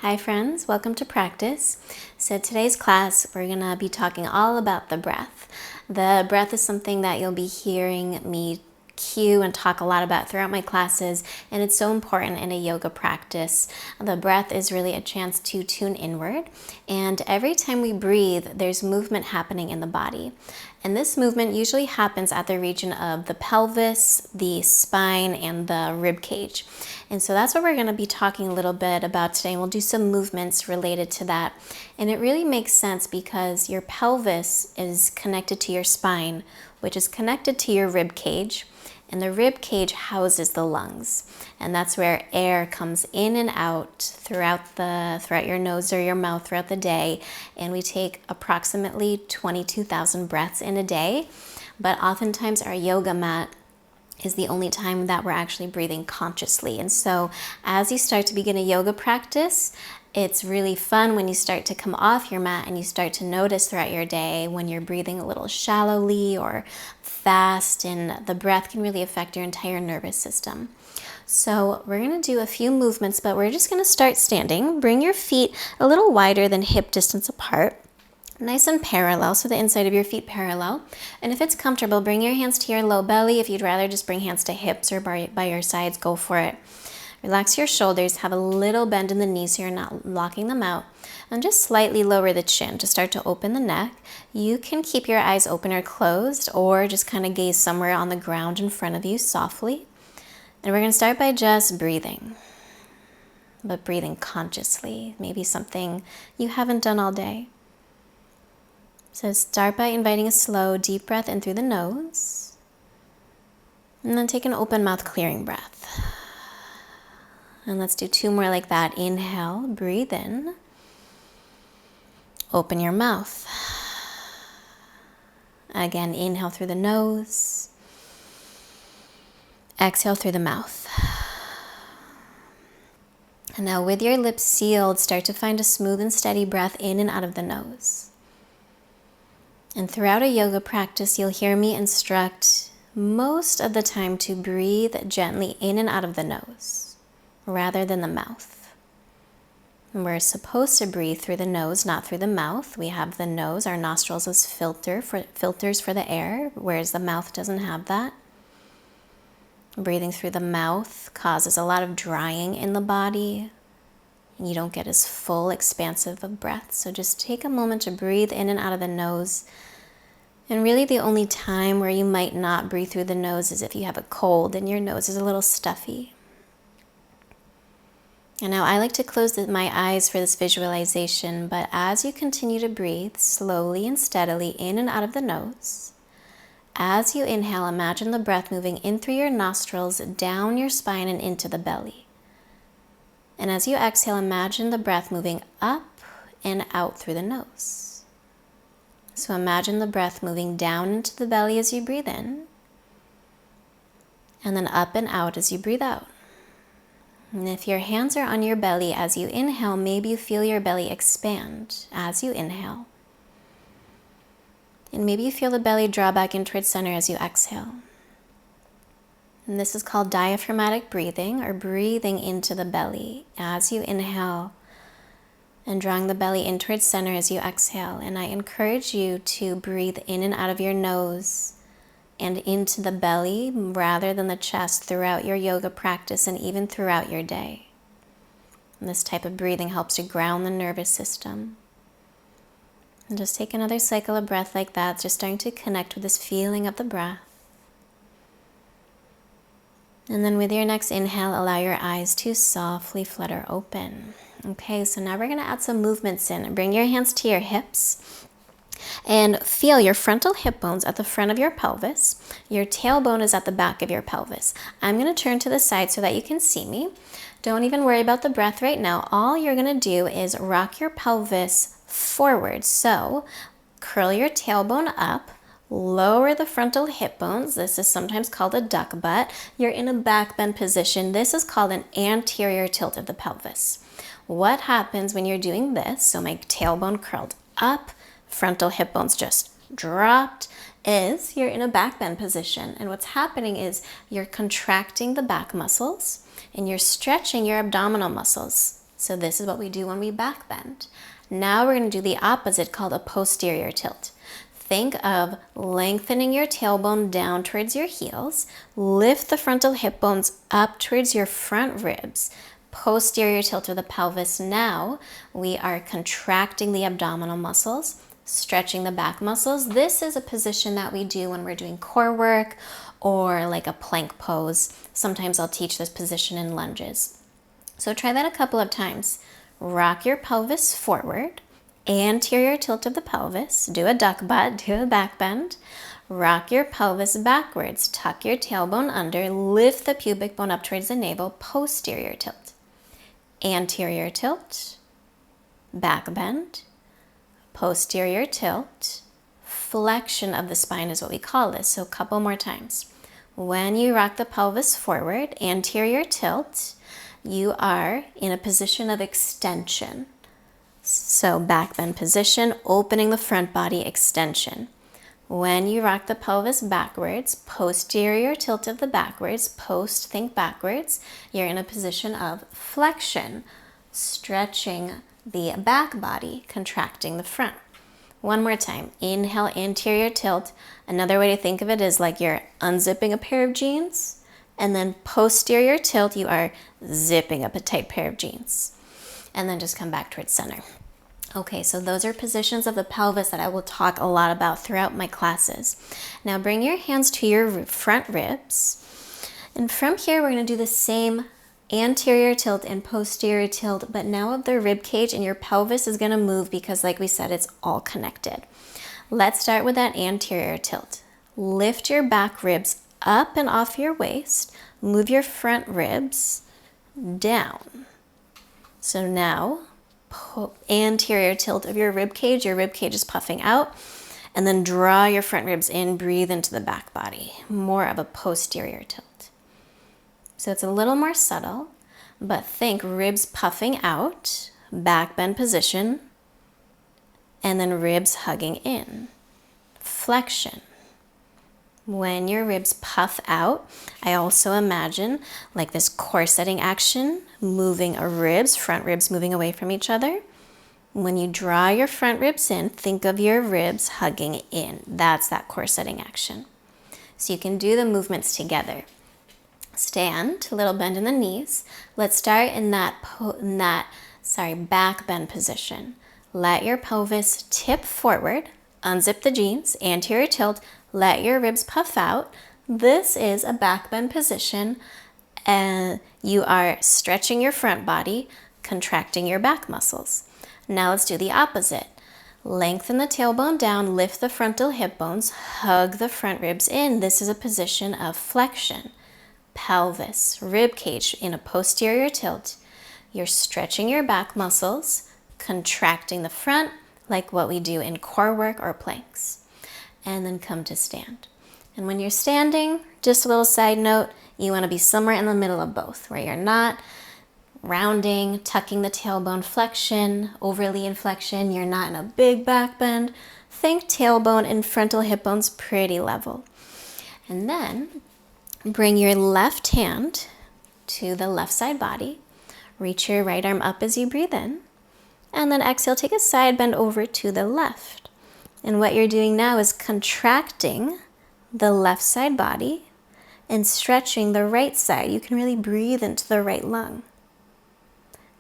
Hi friends, welcome to practice. So today's class, we're going to be talking all about the breath. The breath is something that you'll be hearing me cue and talk a lot about throughout my classes, and it's so important in a yoga practice. The breath is really a chance to tune inward, and every time we breathe, there's movement happening in the body. And this movement usually happens at the region of the pelvis, the spine, and the rib cage. And so that's what we're going to be talking a little bit about today. And we'll do some movements related to that. And it really makes sense because your pelvis is connected to your spine, which is connected to your rib cage. And the rib cage houses the lungs. And that's where air comes in and out throughout your nose or your mouth throughout the day. And we take approximately 22,000 breaths in a day. But oftentimes our yoga mat is the only time that we're actually breathing consciously. And so as you start to begin a yoga practice, it's really fun when you start to come off your mat and you start to notice throughout your day when you're breathing a little shallowly or fast, and the breath can really affect your entire nervous system. So we're going to do a few movements, but we're just going to start standing. Bring your feet a little wider than hip distance apart. Nice and parallel, so the inside of your feet parallel. And if it's comfortable, bring your hands to your low belly. If you'd rather just bring hands to hips or by your sides, go for it. Relax your shoulders, have a little bend in the knees so you're not locking them out. And just slightly lower the chin to start to open the neck. You can keep your eyes open or closed, or just kind of gaze somewhere on the ground in front of you softly. And we're going to start by just breathing. But breathing consciously, maybe something you haven't done all day. So start by inviting a slow, deep breath in through the nose. And then take an open mouth clearing breath. And let's do two more like that. Inhale, breathe in. Open your mouth. Again, inhale through the nose. Exhale through the mouth. And now with your lips sealed, start to find a smooth and steady breath in and out of the nose. And throughout a yoga practice, you'll hear me instruct most of the time to breathe gently in and out of the nose, rather than the mouth. And we're supposed to breathe through the nose, not through the mouth. We have the nose, our nostrils as filters for the air, whereas the mouth doesn't have that. Breathing through the mouth causes a lot of drying in the body. You don't get as full, expansive of breath. So just take a moment to breathe in and out of the nose. And really the only time where you might not breathe through the nose is if you have a cold and your nose is a little stuffy. And now I like to close my eyes for this visualization, but as you continue to breathe slowly and steadily in and out of the nose, as you inhale, imagine the breath moving in through your nostrils, down your spine and into the belly. And as you exhale, imagine the breath moving up and out through the nose. So imagine the breath moving down into the belly as you breathe in, and then up and out as you breathe out. And if your hands are on your belly as you inhale, maybe you feel your belly expand as you inhale. And maybe you feel the belly draw back in towards center as you exhale. And this is called diaphragmatic breathing, or breathing into the belly as you inhale and drawing the belly in towards center as you exhale. And I encourage you to breathe in and out of your nose and into the belly rather than the chest throughout your yoga practice and even throughout your day. And this type of breathing helps to ground the nervous system. And just take another cycle of breath like that, just starting to connect with this feeling of the breath. And then with your next inhale, allow your eyes to softly flutter open. Okay, so now we're going to add some movements in. Bring your hands to your hips. And feel your frontal hip bones at the front of your pelvis. Your tailbone is at the back of your pelvis. I'm going to turn to the side so that you can see me. Don't even worry about the breath right now. All you're going to do is rock your pelvis forward. So curl your tailbone up, lower the frontal hip bones. This is sometimes called a duck butt. You're in a back bend position. This is called an anterior tilt of the pelvis. What happens when you're doing this? So my tailbone curled up, frontal hip bones just dropped, is you're in a back bend position. And what's happening is you're contracting the back muscles and you're stretching your abdominal muscles. So this is what we do when we back bend. Now we're going to do the opposite, called a posterior tilt. Think of lengthening your tailbone down towards your heels. Lift the frontal hip bones up towards your front ribs. Posterior tilt of the pelvis. Now we are contracting the abdominal muscles, stretching the back muscles. This is a position that we do when we're doing core work or like a plank pose. Sometimes I'll teach this position in lunges. So try that a couple of times. Rock your pelvis forward, anterior tilt of the pelvis, do a duck butt, do a back bend. Rock your pelvis backwards, tuck your tailbone under, lift the pubic bone up towards the navel, posterior tilt. Anterior tilt, back bend, posterior tilt, flexion of the spine is what we call this. So a couple more times. When you rock the pelvis forward, anterior tilt, you are in a position of extension. So back bend position, opening the front body, extension. When you rock the pelvis backwards, posterior tilt of the backwards, post, think backwards, you're in a position of flexion, stretching the back body, contracting the front. One more time. Inhale, anterior tilt. Another way to think of it is like you're unzipping a pair of jeans. And then posterior tilt, you are zipping up a tight pair of jeans. And then just come back towards center. Okay, so those are positions of the pelvis that I will talk a lot about throughout my classes. Now bring your hands to your front ribs. And from here, we're going to do the same anterior tilt and posterior tilt, but now of the rib cage, and your pelvis is going to move because, like we said, it's all connected. Let's start with that anterior tilt. Lift your back ribs up and off your waist. Move your front ribs down. So now, anterior tilt of your rib cage is puffing out, and then draw your front ribs in, breathe into the back body. More of a posterior tilt. So it's a little more subtle, but think ribs puffing out, back bend position, and then ribs hugging in. Flexion. When your ribs puff out, I also imagine like this corseting action, moving a ribs, front ribs moving away from each other. When you draw your front ribs in, think of your ribs hugging in. That's that corseting action. So you can do the movements together. Stand, a little bend in the knees. Let's start in that back bend position. Let your pelvis tip forward, unzip the jeans, anterior tilt, let your ribs puff out. This is a back bend position, and you are stretching your front body, contracting your back muscles. Now let's do the opposite. Lengthen the tailbone down, lift the frontal hip bones, hug the front ribs in. This is a position of flexion. Pelvis, rib cage in a posterior tilt. You're stretching your back muscles, contracting the front, like what we do in core work or planks. And then come to stand. And when you're standing, just a little side note, you want to be somewhere in the middle of both, where you're not rounding, tucking the tailbone, flexion, overly in flexion. You're not in a big back bend. Think tailbone and frontal hip bones pretty level. And then bring your left hand to the left side body. Reach your right arm up as you breathe in. And then exhale, take a side bend over to the left. And what you're doing now is contracting the left side body and stretching the right side. You can really breathe into the right lung.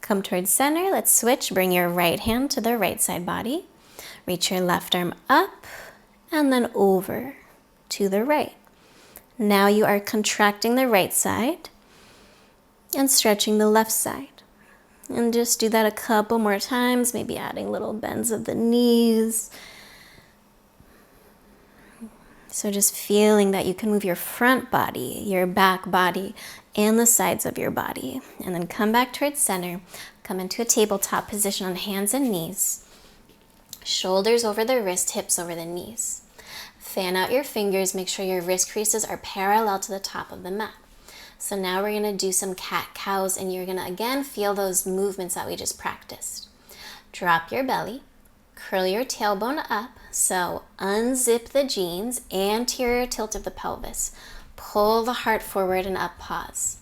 Come towards center. Let's switch. Bring your right hand to the right side body. Reach your left arm up and then over to the right. Now you are contracting the right side and stretching the left side. And just do that a couple more times, maybe adding little bends of the knees. So just feeling that you can move your front body, your back body, and the sides of your body. And then come back towards center. Come into a tabletop position on hands and knees. Shoulders over the wrist, hips over the knees. Fan out your fingers. Make sure your wrist creases are parallel to the top of the mat. So now we're going to do some cat-cows, and you're going to again feel those movements that we just practiced. Drop your belly. Curl your tailbone up. So unzip the jeans, anterior tilt of the pelvis. Pull the heart forward and up, pause.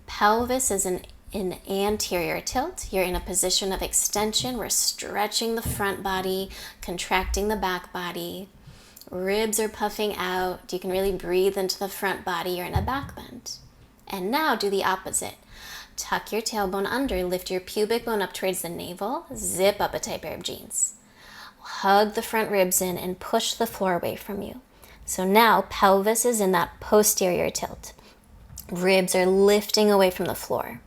Pelvis is In anterior tilt, you're in a position of extension. We're stretching the front body, contracting the back body. Ribs are puffing out. You can really breathe into the front body. You're in a back bend. And now do the opposite. Tuck your tailbone under, lift your pubic bone up towards the navel, zip up a tight pair of jeans. Hug the front ribs in and push the floor away from you. So now pelvis is in that posterior tilt. Ribs are lifting away from the floor.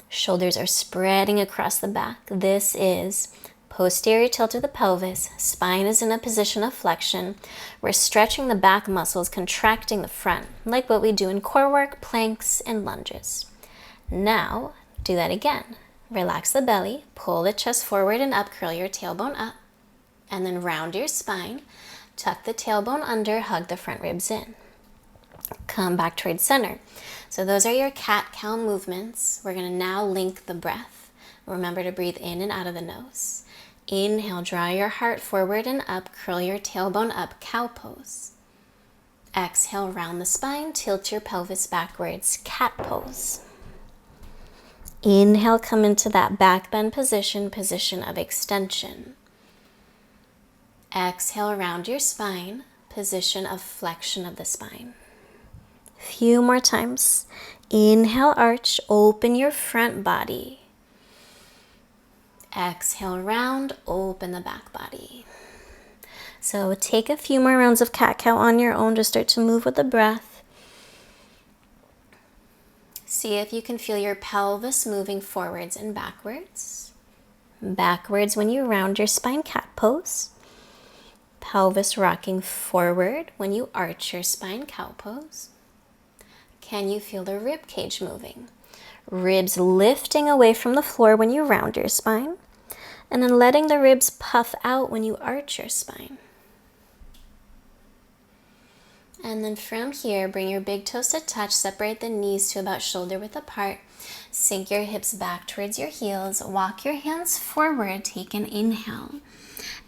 Shoulders are spreading across the back. This is posterior tilt of the pelvis. Spine is in a position of flexion. We're stretching the back muscles, contracting the front, like what we do in core work, planks, and lunges. Now, do that again. Relax the belly, pull the chest forward and up, curl your tailbone up, and then round your spine. Tuck the tailbone under, hug the front ribs in. Come back towards center. So those are your cat-cow movements. We're going to now link the breath. Remember to breathe in and out of the nose. Inhale, draw your heart forward and up, curl your tailbone up, cow pose. Exhale, round the spine, tilt your pelvis backwards, cat pose. Inhale, come into that back bend position, position of extension. Exhale, round your spine, position of flexion of the spine. Few more times. Inhale, arch, open your front body. Exhale, round, open the back body. So take a few more rounds of cat-cow on your own to start to move with the breath. See if you can feel your pelvis moving forwards and backwards. Backwards when you round your spine, cat pose. Pelvis rocking forward when you arch your spine, cow pose. Can you feel the rib cage moving? Ribs lifting away from the floor when you round your spine, and then letting the ribs puff out when you arch your spine. And then from here, bring your big toes to touch, separate the knees to about shoulder width apart. Sink your hips back towards your heels. Walk your hands forward, take an inhale.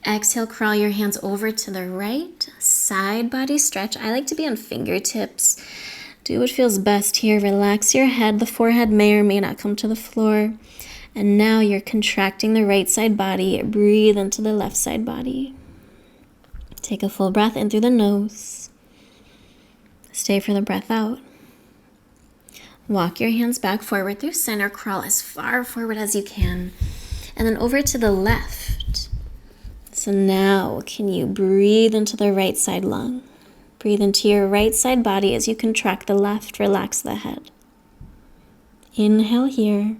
Exhale, crawl your hands over to the right, side body stretch. I like to be on fingertips. Do what feels best here. Relax your head. The forehead may or may not come to the floor. And now you're contracting the right side body. Breathe into the left side body. Take a full breath in through the nose. Stay for the breath out. Walk your hands back forward through center. Crawl as far forward as you can. And then over to the left. So now can you breathe into the right side lung? Breathe into your right side body as you contract the left. Relax the head. Inhale here.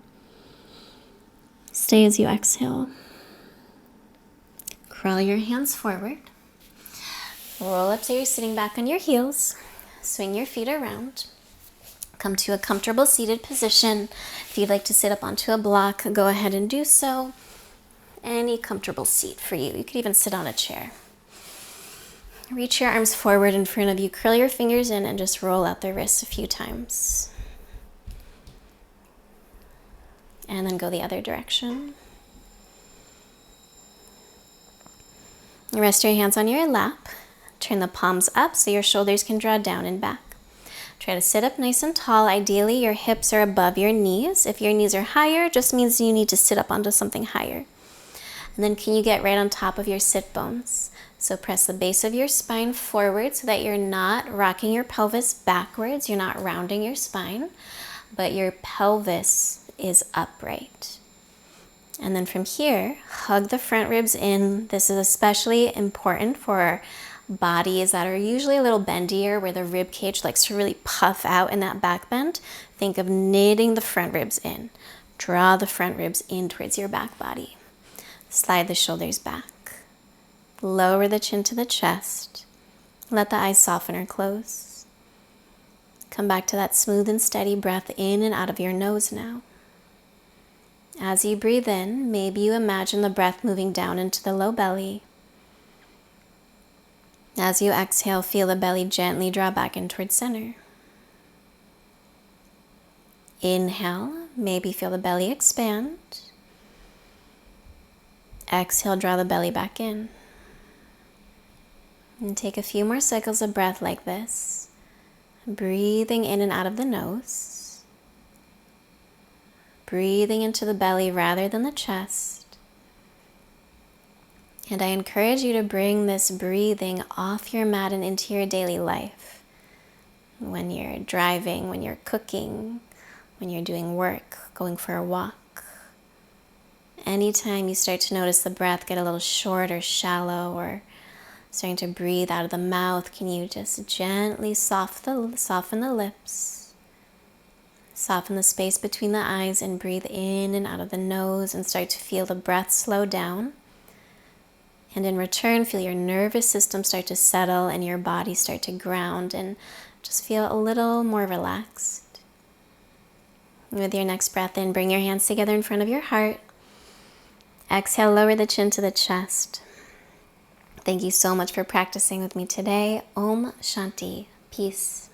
Stay as you exhale. Crawl your hands forward. Roll up so you're sitting back on your heels. Swing your feet around. Come to a comfortable seated position. If you'd like to sit up onto a block, go ahead and do so. Any comfortable seat for you. You could even sit on a chair. Reach your arms forward in front of you. Curl your fingers in and just roll out the wrists a few times. And then go the other direction. Rest your hands on your lap. Turn the palms up so your shoulders can draw down and back. Try to sit up nice and tall. Ideally, your hips are above your knees. If your knees are higher, just means you need to sit up onto something higher. And then can you get right on top of your sit bones? So press the base of your spine forward so that you're not rocking your pelvis backwards. You're not rounding your spine, but your pelvis is upright. And then from here, hug the front ribs in. This is especially important for bodies that are usually a little bendier, where the rib cage likes to really puff out in that back bend. Think of knitting the front ribs in. Draw the front ribs in towards your back body. Slide the shoulders back. Lower the chin to the chest. Let the eyes soften or close. Come back to that smooth and steady breath in and out of your nose now. As you breathe in, maybe you imagine the breath moving down into the low belly. As you exhale, feel the belly gently draw back in towards center. Inhale, maybe feel the belly expand. Exhale, draw the belly back in. And take a few more cycles of breath like this. Breathing in and out of the nose. breathing into the belly rather than the chest. And I encourage you to bring this breathing off your mat and into your daily life. When you're driving, when you're cooking, when you're doing work, going for a walk. Anytime you start to notice the breath get a little short or shallow or starting to breathe out of the mouth, can you just gently soften the lips, soften the space between the eyes, and breathe in and out of the nose and start to feel the breath slow down. And in return, feel your nervous system start to settle and your body start to ground and just feel a little more relaxed. With your next breath in, bring your hands together in front of your heart. Exhale, lower the chin to the chest. Thank you so much for practicing with me today. Om Shanti. Peace.